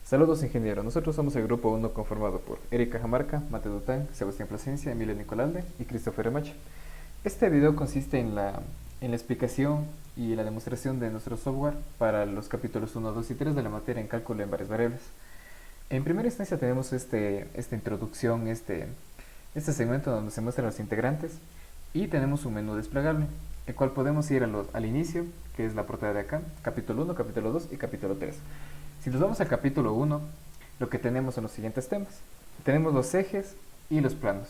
Saludos ingeniero, nosotros somos el grupo 1 conformado por Erika Jamarca, Mate Dután, Sebastián Plasencia, Emilio Nicolalde y Christopher Emache. Este video consiste en la explicación y la demostración de nuestro software para los capítulos 1, 2 y 3 de la materia en cálculo en varias variables. En primera instancia tenemos esta introducción, este segmento donde se muestran los integrantes y tenemos un menú desplegable, el cual podemos ir al inicio, que es la portada de acá, capítulo 1, capítulo 2 y capítulo 3. Si nos vamos al capítulo 1, lo que tenemos son los siguientes temas. Tenemos los ejes y los planos.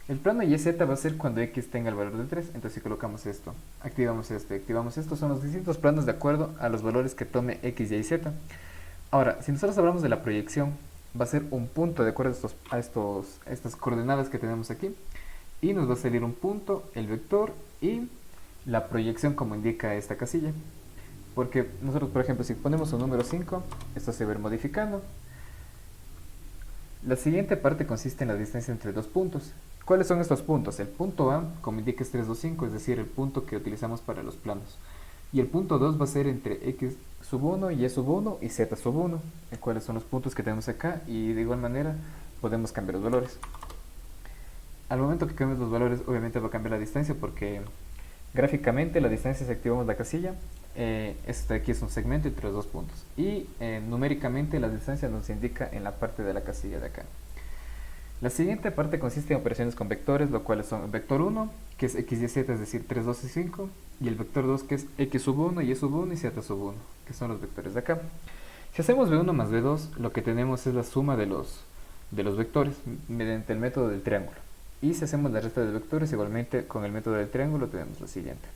El plano y z va a ser cuando x tenga el valor de 3. Entonces si colocamos esto, activamos esto y activamos esto, son los distintos planos de acuerdo a los valores que tome x, y z. Ahora, si nosotros hablamos de la proyección, va a ser un punto de acuerdo a estas coordenadas que tenemos aquí. Y nos va a salir un punto, el vector y la proyección como indica esta casilla. Porque nosotros, por ejemplo, si ponemos un número 5, esto se va a ir modificando. La siguiente parte consiste en la distancia entre dos puntos. ¿Cuáles son estos puntos? El punto A, como indica es 3, 2, 5, es decir, el punto que utilizamos para los planos. Y el punto 2 va a ser entre x sub 1, y sub 1 y z sub 1, cuáles son los puntos que tenemos acá, y de igual manera podemos cambiar los valores. Al momento que cambiemos los valores, obviamente va a cambiar la distancia porque gráficamente la distancia, si activamos la casilla, este de aquí es un segmento entre los dos puntos. Y numéricamente la distancia nos indica en la parte de la casilla de acá. La siguiente parte consiste en operaciones con vectores, lo cual son el vector 1, que es x, y z, es decir, 3, 2 y 5, y el vector 2, que es x sub 1, y sub 1 y z sub 1, que son los vectores de acá. Si hacemos b1 más b2, lo que tenemos es la suma de los vectores mediante el método del triángulo. Y si hacemos la resta de vectores, igualmente con el método del triángulo tenemos lo siguiente.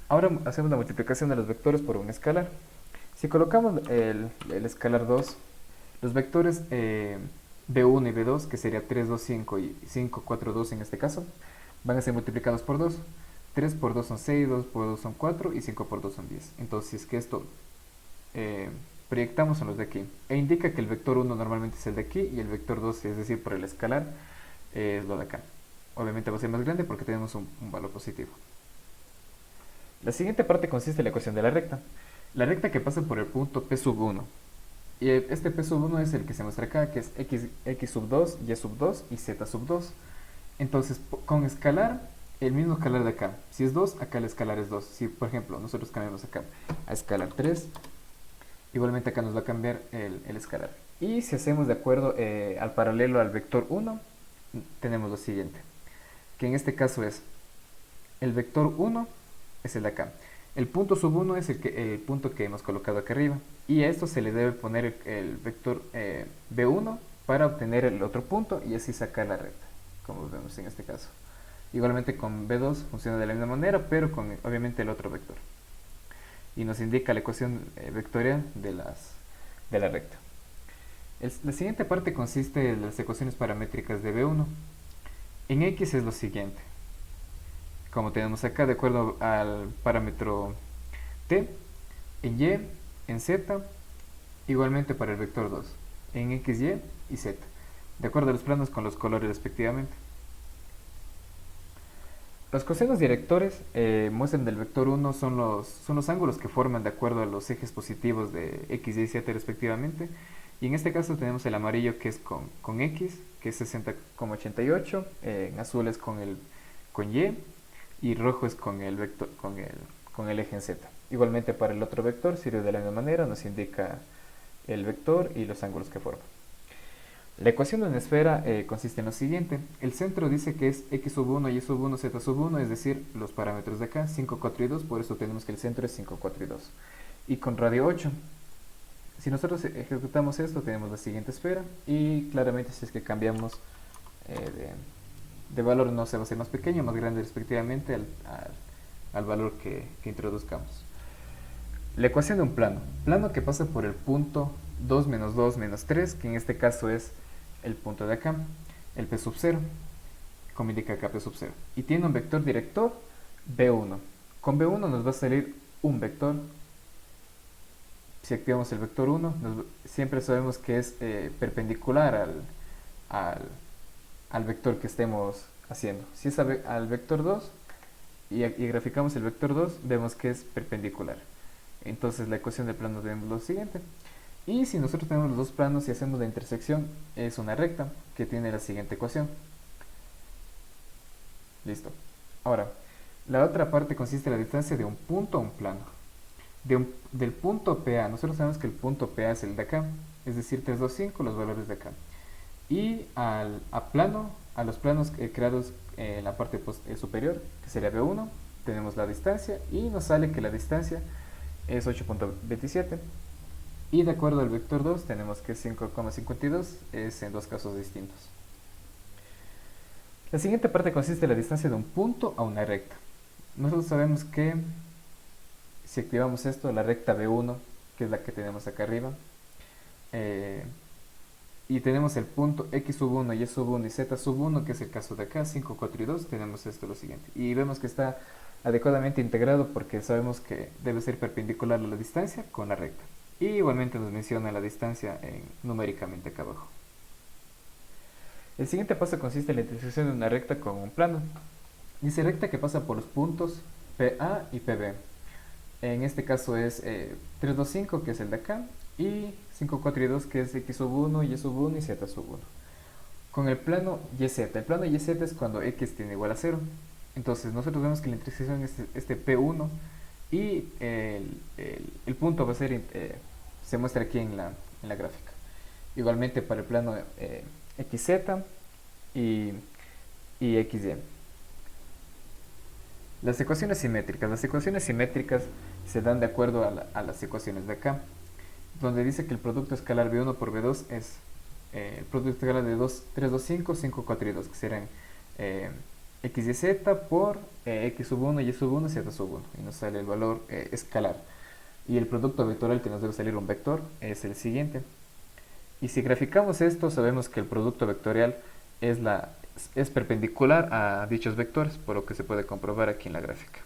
Ahora hacemos la multiplicación de los vectores por un escalar. Si colocamos el escalar 2, los vectores b1 y b2, que sería 3, 2, 5 y 5, 4, 2 en este caso, van a ser multiplicados por 2. 3 por 2 son 6, 2 por 2 son 4 y 5 por 2 son 10. Entonces, si es que esto proyectamos en los de aquí, e indica que el vector 1 normalmente es el de aquí y el vector 2, es decir, por el escalar, es lo de acá. Obviamente va a ser más grande porque tenemos un valor positivo. La siguiente parte consiste en la ecuación de la recta. La recta que pasa por el punto P sub 1. Y este P sub 1 es el que se muestra acá, que es x sub 2, y sub 2 y z sub 2. Entonces, con escalar, el mismo escalar de acá. Si es 2, acá el escalar es 2. Si, por ejemplo, nosotros cambiamos acá a escalar 3, igualmente acá nos va a cambiar el escalar. Y si hacemos de acuerdo al paralelo al vector 1, tenemos lo siguiente, que en este caso es el vector 1 es el de acá. El punto sub 1 es el punto que hemos colocado acá arriba. Y a esto se le debe poner el vector b1 para obtener el otro punto y así sacar la recta, como vemos en este caso. Igualmente con b2 funciona de la misma manera, pero con obviamente el otro vector. Y nos indica la ecuación vectorial de la recta. La siguiente parte consiste en las ecuaciones paramétricas de b1. En x es lo siguiente. Como tenemos acá, de acuerdo al parámetro t, en y, en z, igualmente para el vector 2, en x, y z, de acuerdo a los planos con los colores respectivamente. Los cosenos directores muestran del vector 1 son los ángulos que forman de acuerdo a los ejes positivos de x, y z respectivamente. Y en este caso tenemos el amarillo que es con x, que es 60,88, en azul es con y rojo es con el eje en z. Igualmente para el otro vector sirve de la misma manera, nos indica el vector y los ángulos que forman. La ecuación de una esfera consiste en lo siguiente. El centro dice que es x sub 1, y sub 1, z sub 1, es decir, los parámetros de acá, 5, 4 y 2, por eso tenemos que el centro es 5, 4 y 2. Y con radio 8. Si nosotros ejecutamos esto, tenemos la siguiente esfera, y claramente si es que cambiamos de valor no se va a hacer más pequeño o más grande respectivamente al valor que introduzcamos. La ecuación de un plano que pasa por el punto 2 menos 2 menos 3, que en este caso es el punto de acá, el P sub 0, como indica acá P sub 0, y tiene un vector director B1. Con B1 nos va a salir un vector. Si activamos el vector 1, siempre sabemos que es perpendicular al vector que estemos haciendo. Si es al vector 2 y graficamos el vector 2, vemos que es perpendicular. Entonces la ecuación de plano tenemos lo siguiente. Y si nosotros tenemos los dos planos y hacemos la intersección, es una recta que tiene la siguiente ecuación. Listo. Ahora, la otra parte consiste en la distancia de un punto a un plano. Del punto PA, nosotros sabemos que el punto PA es el de acá, es decir, 325, los valores de acá. Y a los planos creados en la parte superior, que sería B1, tenemos la distancia y nos sale que la distancia es 8.27. Y de acuerdo al vector 2 tenemos que 5,52 es en dos casos distintos. La siguiente parte consiste en la distancia de un punto a una recta. Nosotros sabemos que si activamos esto, la recta B1, que es la que tenemos acá arriba, y tenemos el punto x sub 1, y sub 1 y z sub 1, que es el caso de acá, 5, 4 y 2, tenemos esto lo siguiente. Y vemos que está adecuadamente integrado porque sabemos que debe ser perpendicular a la distancia con la recta. Y igualmente nos menciona la distancia numéricamente acá abajo. El siguiente paso consiste en la intersección de una recta con un plano. Dice recta que pasa por los puntos PA y PB. En este caso es 325, que es el de acá, y 5, 4 y 2, que es x sub 1, y sub 1 y z sub 1. Con el plano YZ. El plano YZ es cuando x tiene igual a 0. Entonces nosotros vemos que la intersección es este P1 y el punto va a ser, se muestra aquí en la gráfica. Igualmente para el plano XZ y XY. Las ecuaciones simétricas. Las ecuaciones simétricas se dan de acuerdo a las ecuaciones de acá, donde dice que el producto escalar B1 por B2 es el producto escalar de 325, 5, 4 y 2, que serán x y z por x sub 1, y sub 1, z sub 1, y nos sale el valor escalar. Y el producto vectorial, que nos debe salir un vector, es el siguiente. Y si graficamos esto, sabemos que el producto vectorial es perpendicular a dichos vectores, por lo que se puede comprobar aquí en la gráfica.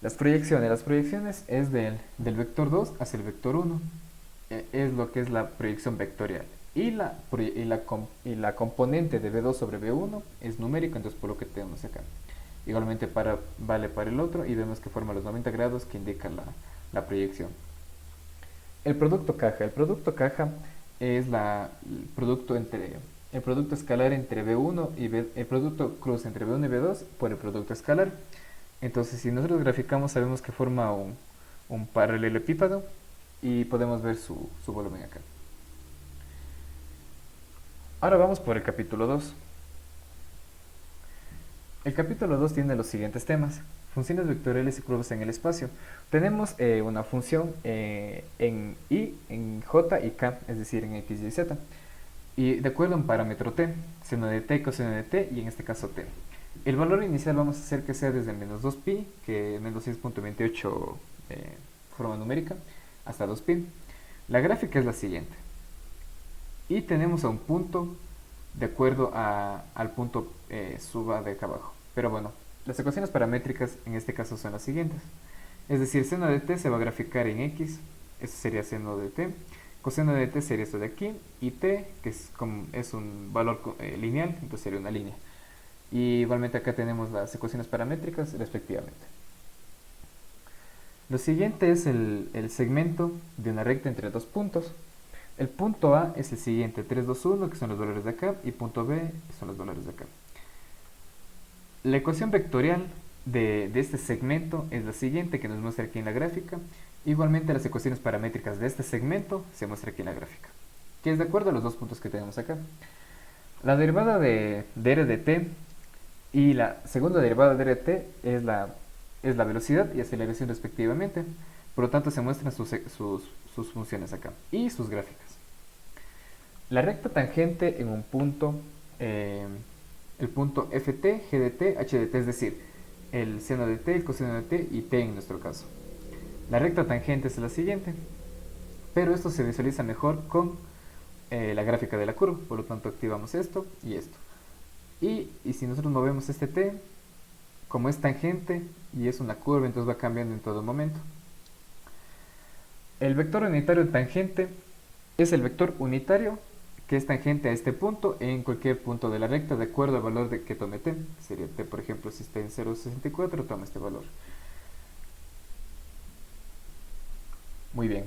Las proyecciones es del vector 2 hacia el vector 1, es lo que es la proyección vectorial. Y la componente de B2 sobre B1 es numérico, entonces por lo que tenemos acá. Igualmente vale para el otro, y vemos que forma los 90 grados que indican la proyección. El producto caja es el producto escalar entre B1 y el producto cruz entre B1 y B2 por el producto escalar. Entonces, si nosotros graficamos, sabemos que forma un paralelepípedo y podemos ver su volumen acá. Ahora vamos por el capítulo 2. El capítulo 2 tiene los siguientes temas: funciones vectoriales y curvas en el espacio. Tenemos una función en y, en j y k, es decir, en x, y, z. Y de acuerdo a un parámetro t, seno de t, coseno de t, y en este caso t. El valor inicial vamos a hacer que sea desde menos 2pi, que menos 6.28 forma numérica, hasta 2pi. La gráfica es la siguiente. Y tenemos a un punto de acuerdo al punto suba de acá abajo. Pero bueno, las ecuaciones paramétricas en este caso son las siguientes. Es decir, seno de t se va a graficar en x, eso sería seno de t. Coseno de t sería esto de aquí, y t, que es un valor lineal, entonces sería una línea. Y igualmente acá tenemos las ecuaciones paramétricas respectivamente. Lo siguiente es el segmento de una recta entre dos puntos. El punto A es el siguiente, 3, 2, 1, que son los valores de acá, y punto B, que son los valores de acá. La ecuación vectorial de este segmento es la siguiente, que nos muestra aquí en la gráfica. Igualmente las ecuaciones paramétricas de este segmento se muestra aquí en la gráfica, que es de acuerdo a los dos puntos que tenemos acá. La derivada de r de t y la segunda derivada de r de t es la velocidad y aceleración respectivamente. Por lo tanto se muestran sus funciones acá y sus gráficas. La recta tangente en un punto, el punto ft, g de t, h de t, es decir, el seno de t, el coseno de t y t en nuestro caso. La recta tangente es la siguiente, pero esto se visualiza mejor con la gráfica de la curva. Por lo tanto activamos esto y esto. Y si nosotros movemos este t, como es tangente y es una curva, entonces va cambiando en todo momento. El vector unitario tangente es el vector unitario que es tangente a este punto en cualquier punto de la recta de acuerdo al valor que tome t. Sería t, por ejemplo, si está en 0,64, toma este valor. Muy bien.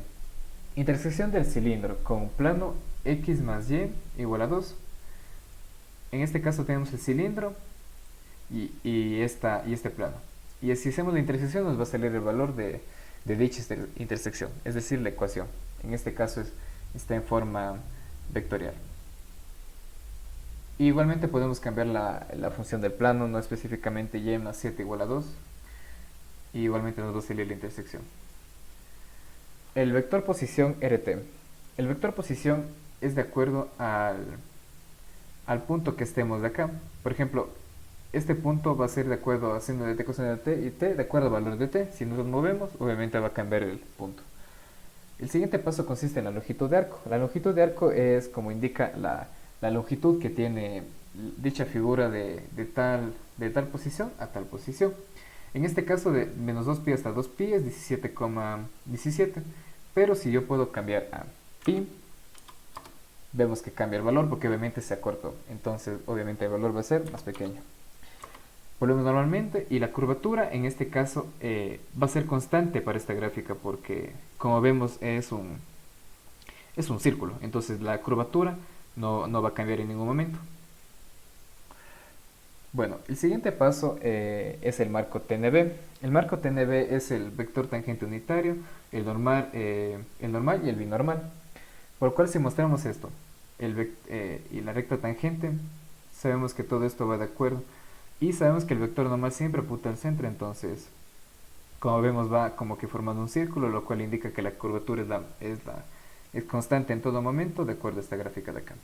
Intersección del cilindro con plano x más y igual a 2. En este caso tenemos el cilindro y este plano. Y si hacemos la intersección nos va a salir el valor de dicha intersección, es decir, la ecuación. En este caso está en forma vectorial. Y igualmente podemos cambiar la función del plano, no específicamente y más 7 igual a 2. Y igualmente nos va a salir la intersección. El vector posición RT. El vector posición es de acuerdo al punto que estemos de acá. Por ejemplo, este punto va a ser de acuerdo a seno de t, coseno de t y t de acuerdo al valor de t. Si nos movemos, obviamente va a cambiar el punto. El siguiente paso consiste en la longitud de arco. La longitud de arco es como indica la longitud que tiene dicha figura de tal posición a tal posición. En este caso de menos 2pi hasta 2pi es 17,17. Pero si yo puedo cambiar a pi, vemos que cambia el valor porque obviamente se acortó. Entonces obviamente el valor va a ser más pequeño. Volvemos normalmente y la curvatura en este caso va a ser constante para esta gráfica porque como vemos es un círculo. Entonces la curvatura no va a cambiar en ningún momento. Bueno, el siguiente paso es el marco TNB. El marco TNB es el vector tangente unitario, el normal y el binormal. Por lo cual si mostramos esto y la recta tangente, sabemos que todo esto va de acuerdo. Y sabemos que el vector normal siempre apunta al centro, entonces como vemos va como que formando un círculo, lo cual indica que la curvatura es constante en todo momento de acuerdo a esta gráfica de acá.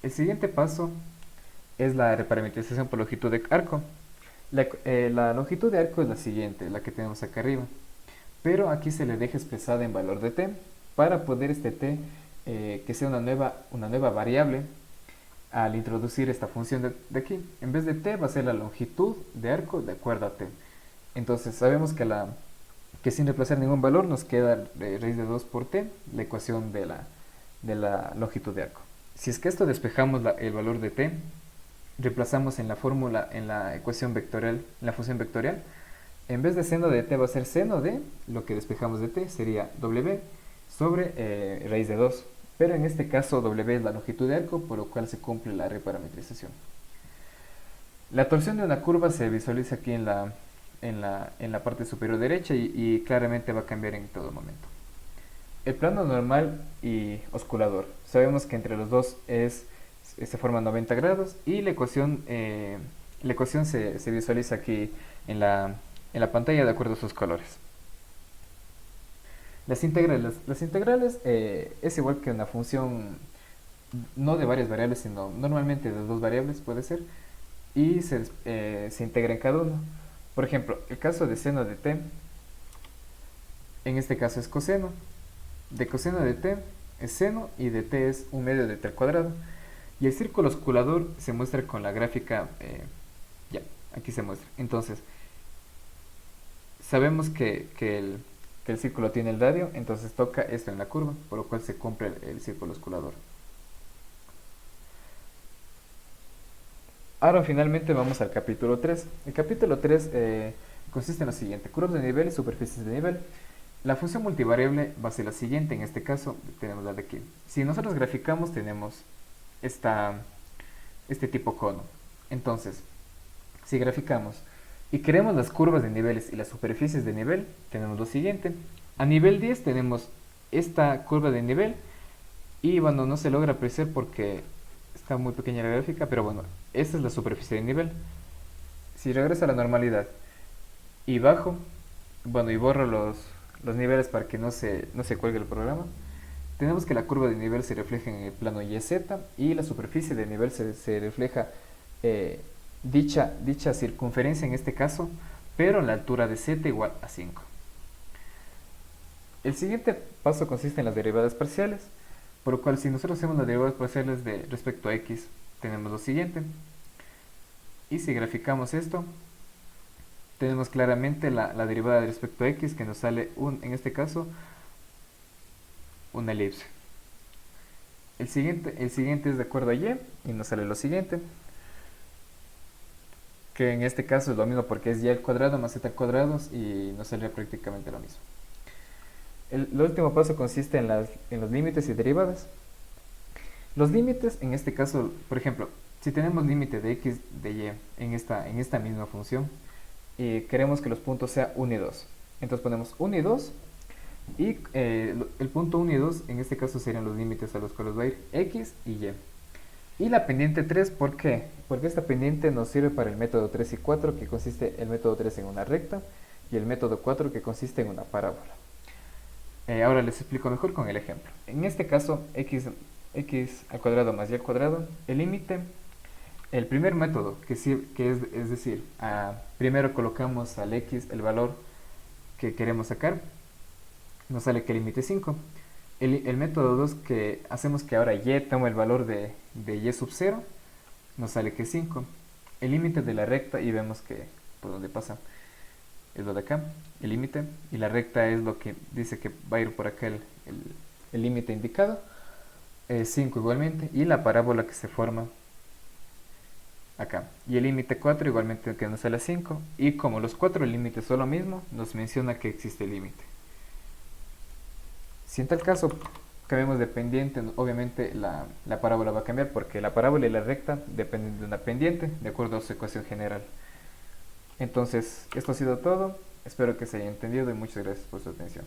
El siguiente paso es la reparametrización por longitud de arco. La longitud de arco es la siguiente, la que tenemos acá arriba, pero aquí se le deja expresada en valor de t para poder este t que sea una nueva variable al introducir esta función de aquí. En vez de t va a ser la longitud de arco de acuerdo a t. Entonces sabemos que sin reemplazar ningún valor nos queda raíz de 2 por t, la ecuación de la longitud de arco. Si es que esto despejamos el valor de t, reemplazamos en la fórmula, en la ecuación vectorial, en la función vectorial, en vez de seno de t va a ser seno de lo que despejamos de t, sería w sobre raíz de 2. Pero en este caso w es la longitud de arco, por lo cual se cumple la reparametrización. La torsión de una curva se visualiza aquí en la parte superior derecha y claramente va a cambiar en todo momento. El plano normal y osculador. Sabemos que entre los dos se forma 90 grados y la ecuación se visualiza aquí en la pantalla de acuerdo a sus colores. Las integrales es igual que una función no de varias variables, sino normalmente de dos variables puede ser, y se integra en cada uno. Por ejemplo, el caso de seno de t, en este caso es coseno. De coseno de t es seno y de t es 1/2 de t al cuadrado. Y el círculo osculador se muestra con la gráfica, aquí se muestra. Entonces, sabemos que el círculo tiene el radio, entonces toca esto en la curva, por lo cual se cumple el círculo osculador. Ahora finalmente vamos al capítulo 3. El capítulo 3 consiste en lo siguiente: curvas de nivel y superficies de nivel. La función multivariable va a ser la siguiente, en este caso tenemos la de aquí. Si nosotros graficamos tenemos este tipo cono. Entonces, si graficamos y queremos las curvas de niveles y las superficies de nivel, tenemos lo siguiente. A nivel 10 tenemos esta curva de nivel y bueno, no se logra apreciar porque está muy pequeña la gráfica, pero bueno, esta es la superficie de nivel. Si regreso a la normalidad y bajo, bueno, y borro los niveles para que no se cuelgue el programa, tenemos que la curva de nivel se refleja en el plano YZ y la superficie de nivel se refleja dicha circunferencia en este caso, pero en la altura de z igual a 5. El siguiente paso consiste en las derivadas parciales, por lo cual si nosotros hacemos las derivadas parciales respecto a x, tenemos lo siguiente. Y si graficamos esto, tenemos claramente la derivada de respecto a x que nos sale, en este caso, una elipse. El siguiente es de acuerdo a y nos sale lo siguiente, que en este caso es lo mismo porque es y al cuadrado más z al cuadrado y nos sale prácticamente lo mismo. El último paso consiste en los límites y derivadas. Los límites, en este caso, por ejemplo, si tenemos límite de x de y en esta misma función, y queremos que los puntos sean 1 y 2. Entonces ponemos 1 y 2, y el punto 1 y 2 en este caso serían los límites a los cuales va a ir x y y. Y la pendiente 3, ¿por qué? Porque esta pendiente nos sirve para el método 3 y 4, que consiste el método 3 en una recta, y el método 4 que consiste en una parábola. Ahora les explico mejor con el ejemplo. En este caso, x al cuadrado más y al cuadrado, el límite, el primer método, es decir, primero colocamos al x el valor que queremos sacar, nos sale que el límite es 5. El método 2, que hacemos que ahora y toma el valor de y sub 0, nos sale que es 5. El límite de la recta, y vemos que por donde pasa es lo de acá, el límite, y la recta es lo que dice que va a ir por acá el límite indicado, es 5 igualmente, y la parábola que se forma acá. Y el límite 4 igualmente que nos sale a 5, y como los 4 límites son lo mismo, nos menciona que existe límite. Si en tal caso cambiamos de pendiente, obviamente la parábola va a cambiar, porque la parábola y la recta dependen de una pendiente, de acuerdo a su ecuación general. Entonces, esto ha sido todo. Espero que se haya entendido y muchas gracias por su atención.